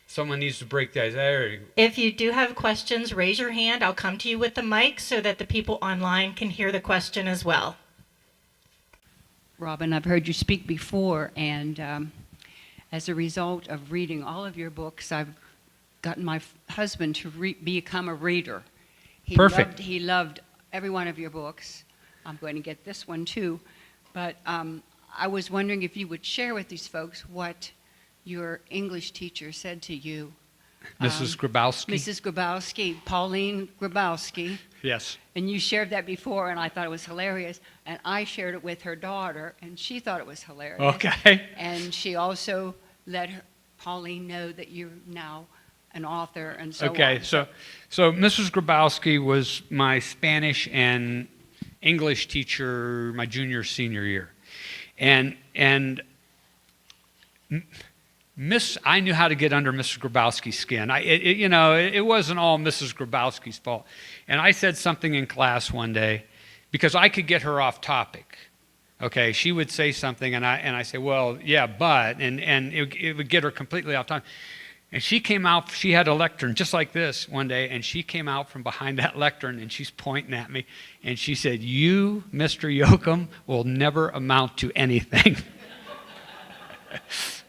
someone needs to break the ice. There you go. If you do have questions, raise your hand. I'll come to you with the mic so that the people online can hear the question as well. Robin, I've heard you speak before, and as a result of reading all of your books, I've gotten my husband to become a reader. Perfect. He loved every one of your books. I'm going to get this one too. But I was wondering if you would share with these folks what your English teacher said to you. Mrs. Grabowski? Mrs. Grabowski, Pauline Grabowski. Yes. And you shared that before, and I thought it was hilarious. And I shared it with her daughter, and she thought it was hilarious. Okay. And she also let Pauline know that you're now an author and so on. Okay, so Mrs. Grabowski was my Spanish and English teacher my senior year. And I knew how to get under Mrs. Grabowski's skin. It wasn't all Mrs. Grabowski's fault. And I said something in class one day because I could get her off topic. Okay, she would say something, and I say, well, yeah, but, and it would get her completely off topic. And she came out, she had a lectern just like this one day, and she came out from behind that lectern, and she's pointing at me, and she said, you, Mr. Yocum, will never amount to anything.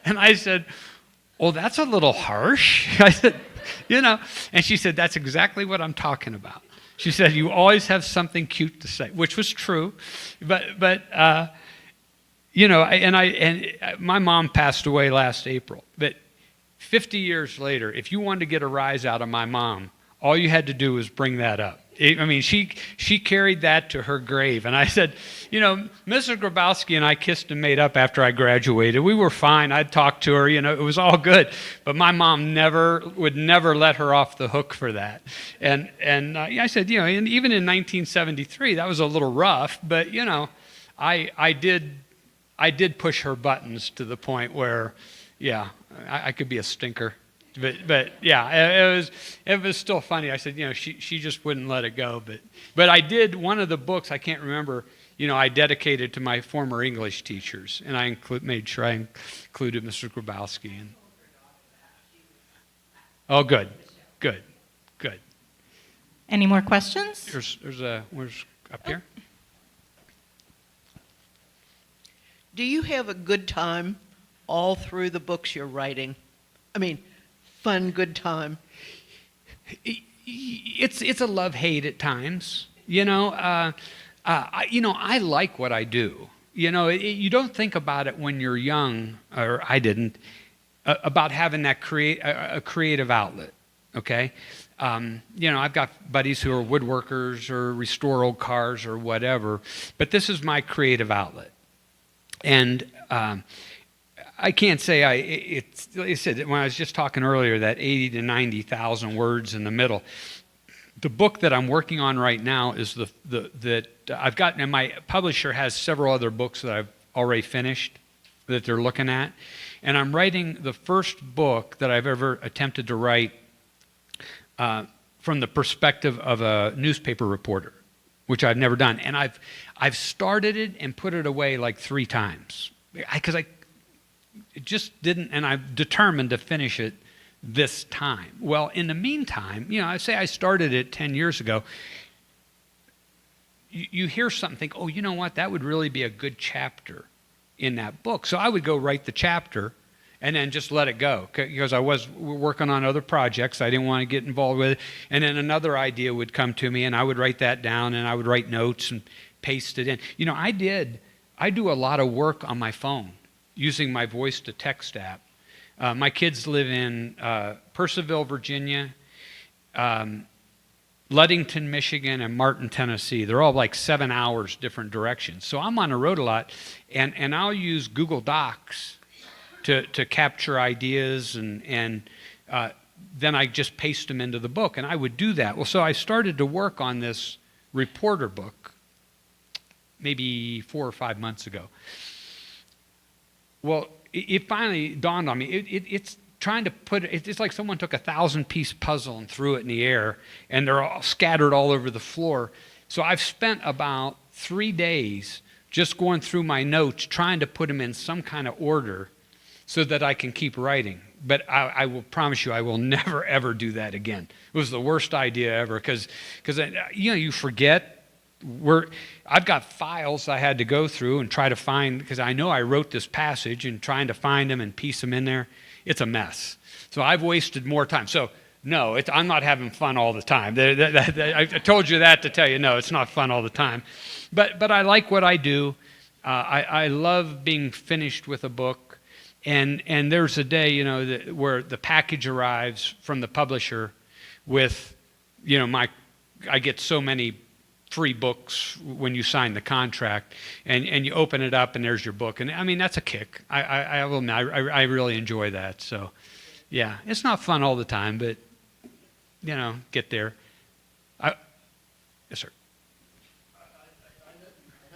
And I said, well, that's a little harsh. I said, and she said, that's exactly what I'm talking about. She said, you always have something cute to say, which was true. But my mom passed away last April. But 50 years later, if you wanted to get a rise out of my mom, all you had to do was bring that up. She carried that to her grave. And I said, Mrs. Grabowski and I kissed and made up after I graduated. We were fine. I'd talk to her. It was all good. But my mom would never let her off the hook for that. And I said, and even in 1973, that was a little rough. But, I did push her buttons to the point where, yeah, I could be a stinker. But yeah, it was still funny. I said, she just wouldn't let it go. But I did one of the books, I can't remember, I dedicated to my former English teachers, and I made sure I included Mr. Grabowski. Oh, good. Any more questions? Where's up here? Do you have a good time all through the books you're writing? Fun, good time. It's a love-hate at times. I like what I do. You don't think about it when you're young, or I didn't, about having that a creative outlet. Okay, I've got buddies who are woodworkers or restore old cars or whatever, but this is my creative outlet, and I can't say like I said, when I was just talking earlier, that 80 to 90,000 words in the middle. The book that I'm working on right now is that I've gotten, and my publisher has several other books that I've already finished that they're looking at. And I'm writing the first book that I've ever attempted to write from the perspective of a newspaper reporter, which I've never done. And I've started it and put it away like 3 times. Because it just didn't, and I'm determined to finish it this time. Well, in the meantime, I say I started it 10 years ago. You hear something, think, oh, you know what, that would really be a good chapter in that book. So I would go write the chapter and then just let it go, because I was working on other projects. I didn't want to get involved with it. And then another idea would come to me, and I would write that down, and I would write notes and paste it in. I do a lot of work on my phone using my voice-to-text app. My kids live in Purcellville, Virginia, Ludington, Michigan, and Martin, Tennessee. They're all like 7 hours different directions. So I'm on the road a lot, and I'll use Google Docs to capture ideas, and then I just paste them into the book, and I would do that. Well, so I started to work on this reporter book maybe 4 or 5 months ago. Well, it finally dawned on me. It's trying to put it, it's like someone took a 1,000-piece puzzle and threw it in the air, and they're all scattered all over the floor. So I've spent about 3 days just going through my notes, trying to put them in some kind of order so that I can keep writing. But I will promise you, I will never, ever do that again. It was the worst idea ever, because you forget. I've got files I had to go through and try to find, because I know I wrote this passage, and trying to find them and piece them in there, it's a mess. So I've wasted more time. So no, I'm not having fun all the time. I told you that to tell you, no, it's not fun all the time. But I like what I do. I love being finished with a book. And there's a day, where the package arrives from the publisher with, I get so many free books when you sign the contract, and you open it up and there's your book. And I mean, that's a kick. I will admit, I really enjoy that. So yeah, it's not fun all the time, but get there. Yes, sir.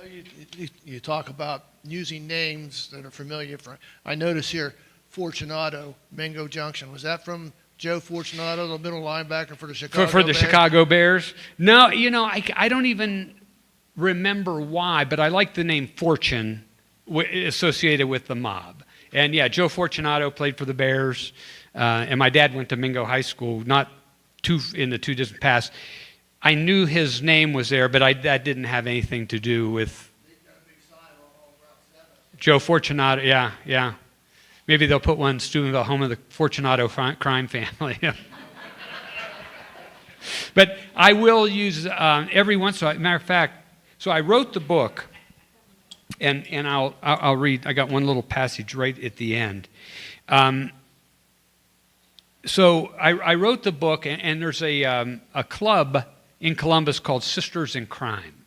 I know you talk about using names that are familiar. I notice here, Fortunato, Mingo Junction. Was that from Joe Fortunato, the middle linebacker for the Chicago For the Bears? Chicago Bears? No, I don't even remember why, but I like the name Fortune associated with the mob. And yeah, Joe Fortunato played for the Bears, and my dad went to Mingo High School, not in the too distant past. I knew his name was there, but that didn't have anything to do with Joe Fortunato. Yeah. Maybe they'll put one, Steubenville, home of the Fortunato crime family. But I will use every once in a while. Matter of fact, so I wrote the book, and I'll read. I got one little passage right at the end. So I wrote the book, and there's a club in Columbus called Sisters in Crime.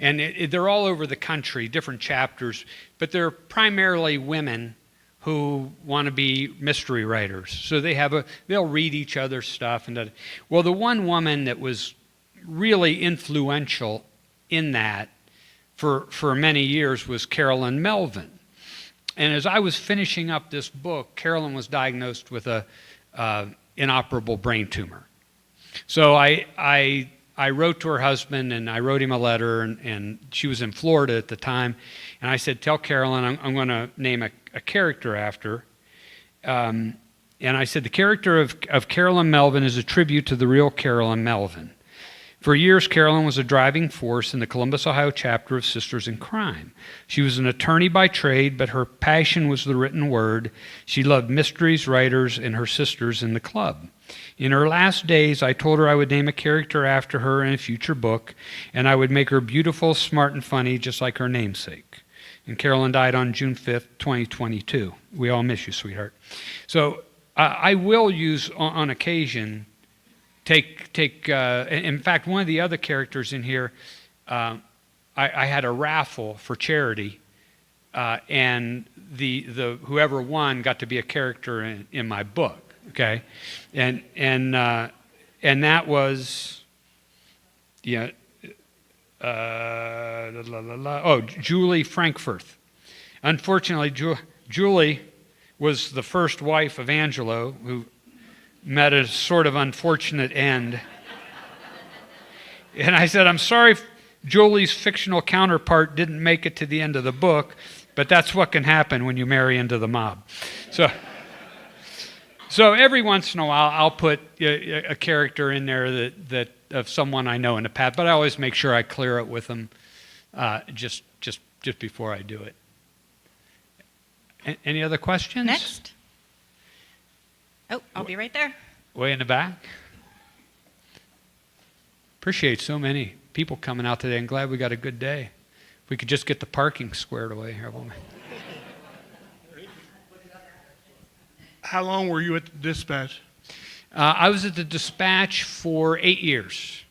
And they're all over the country, different chapters, but they're primarily women who want to be mystery writers. So they'll read each other's stuff. Well, the one woman that was really influential in that for many years was Carolyn Melvin. And as I was finishing up this book, Carolyn was diagnosed with a inoperable brain tumor. So I wrote to her husband, and I wrote him a letter, and she was in Florida at the time. And I said, tell Carolyn I'm going to name a character after. And I said, the character of Carolyn Melvin is a tribute to the real Carolyn Melvin. For years, Carolyn was a driving force in the Columbus, Ohio chapter of Sisters in Crime. She was an attorney by trade, but her passion was the written word. She loved mysteries, writers, and her sisters in the club. In her last days, I told her I would name a character after her in a future book, and I would make her beautiful, smart, and funny, just like her namesake. And Carolyn died on June 5th, 2022. We all miss you, sweetheart. So I will use, on occasion, in fact, one of the other characters in here, I had a raffle for charity, and the whoever won got to be a character in my book. Okay, and that was, Julie Frankfurth. Unfortunately, Julie was the first wife of Angelo, who met a sort of unfortunate end. And I said, I'm sorry Julie's fictional counterpart didn't make it to the end of the book, but that's what can happen when you marry into the mob. So every once in a while, I'll put a character in there that of someone I know in the past, but I always make sure I clear it with them just before I do it. Any other questions? Next. Oh, I'll be right there. Way in the back. Appreciate so many people coming out today. I'm glad we got a good day. If we could just get the parking squared away here. How long were you at the dispatch? I was at the dispatch for 8 years.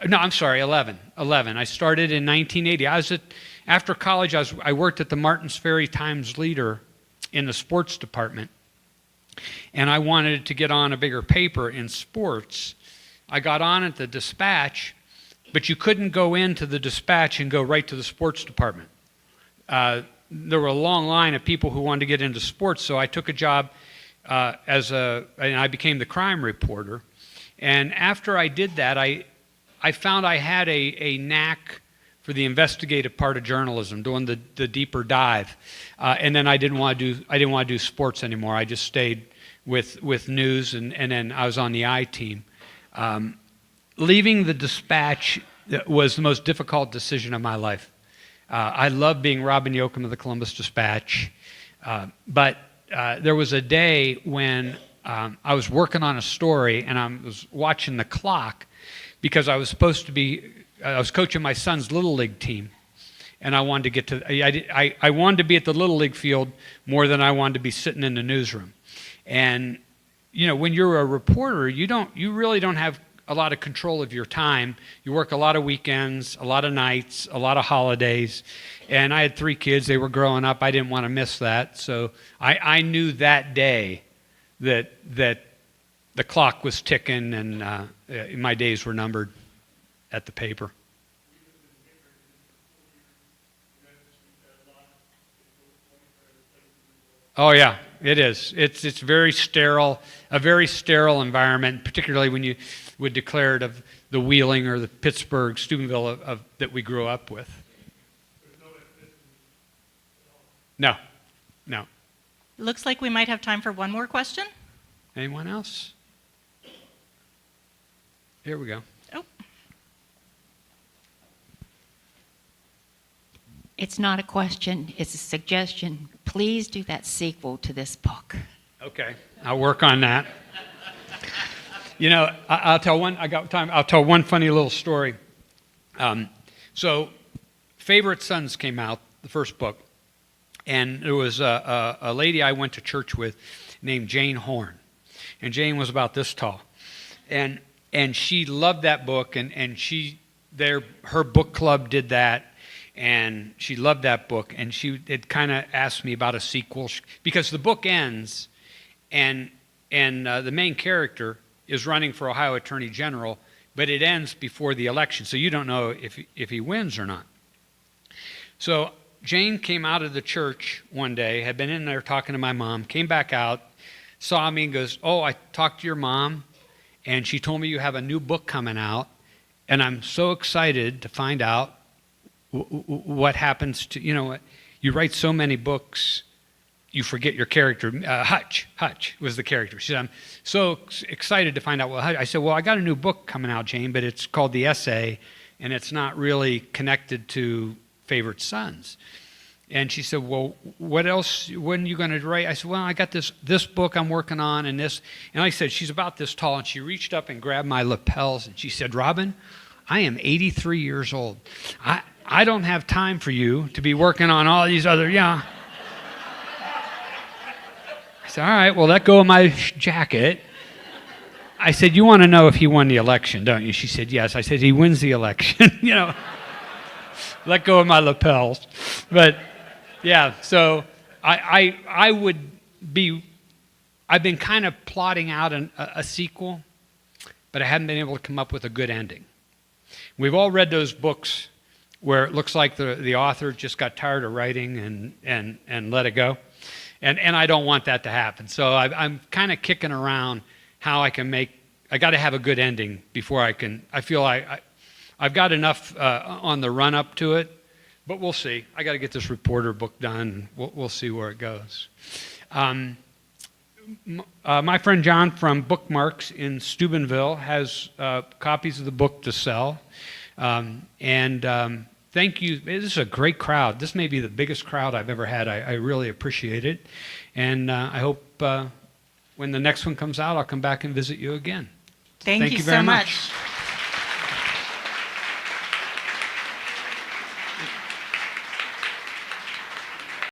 No, I'm sorry, 11. 11. I started in 1980. After college, I worked at the Martins Ferry Times-Leader in the sports department, and I wanted to get on a bigger paper in sports. I got on at the dispatch, but you couldn't go into the dispatch and go right to the sports department. There were a long line of people who wanted to get into sports, so I took a job and I became the crime reporter. And after I did that, I found I had a knack for the investigative part of journalism, doing the deeper dive. And then I didn't want to do sports anymore. I just stayed with news, and then I was on the I team. Leaving the dispatch was the most difficult decision of my life. I love being Robin Yocum of the Columbus Dispatch, but there was a day when I was working on a story and I was watching the clock because I was coaching my son's Little League team, and I wanted to get to. I wanted to be at the Little League field more than I wanted to be sitting in the newsroom. And when you're a reporter, you really don't have a lot of control of your time. You work a lot of weekends, a lot of nights, a lot of holidays. And I had 3 kids. They were growing up. I didn't want to miss that. So I knew that day that the clock was ticking and my days were numbered at the paper. Oh yeah, it is. It's very sterile, a very sterile environment, particularly when you would declare it of the Wheeling or the Pittsburgh, Steubenville that we grew up with. No. Looks like we might have time for one more question. Anyone else? Here we go. Oh, It's not a question, it's a suggestion. Please do that sequel to this book. Okay, I'll work on that. I'll tell one. I got time. I'll tell one funny little story. So, Favorite Sons came out, the first book, and there was a lady I went to church with named Jane Horn, and Jane was about this tall, and she loved that book, and her book club did that. And she loved that book, and she had kind of asked me about a sequel because the book ends, and the main character is running for Ohio Attorney General, but it ends before the election, so you don't know if he wins or not. So Jane came out of the church one day, had been in there talking to my mom, came back out, saw me, and goes, "Oh, I talked to your mom, and she told me you have a new book coming out, and I'm so excited to find out what happens to, you write so many books, you forget your character." Hutch was the character. She said, "I'm so excited to find out." Well, I said, "Well, I got a new book coming out, Jane, but it's called The Essay, and it's not really connected to Favorite Sons." And she said, "Well, what else, when are you going to write?" I said, "Well, I got this book I'm working on and this." And like I said, she's about this tall, and she reached up and grabbed my lapels, and she said, "Robin, I am 83 years old. I don't have time for you to be working on all these other, I said, "All right, well, let go of my jacket." I said, "You want to know if he won the election, don't you?" She said, "Yes." I said, "He wins the election." Let go of my lapels. But, yeah, so I've been kind of plotting out a sequel, but I haven't been able to come up with a good ending. We've all read those books where it looks like the author just got tired of writing and let it go. And I don't want that to happen. So I'm kind of kicking around how I got to have a good ending before I feel I've got enough on the run up to it, but we'll see. I got to get this reporter book done. We'll see where it goes. my friend John from Bookmarks in Steubenville has copies of the book to sell. Thank you. This is a great crowd. This may be the biggest crowd I've ever had. I really appreciate it. And I hope when the next one comes out, I'll come back and visit you again. Thank you very so much.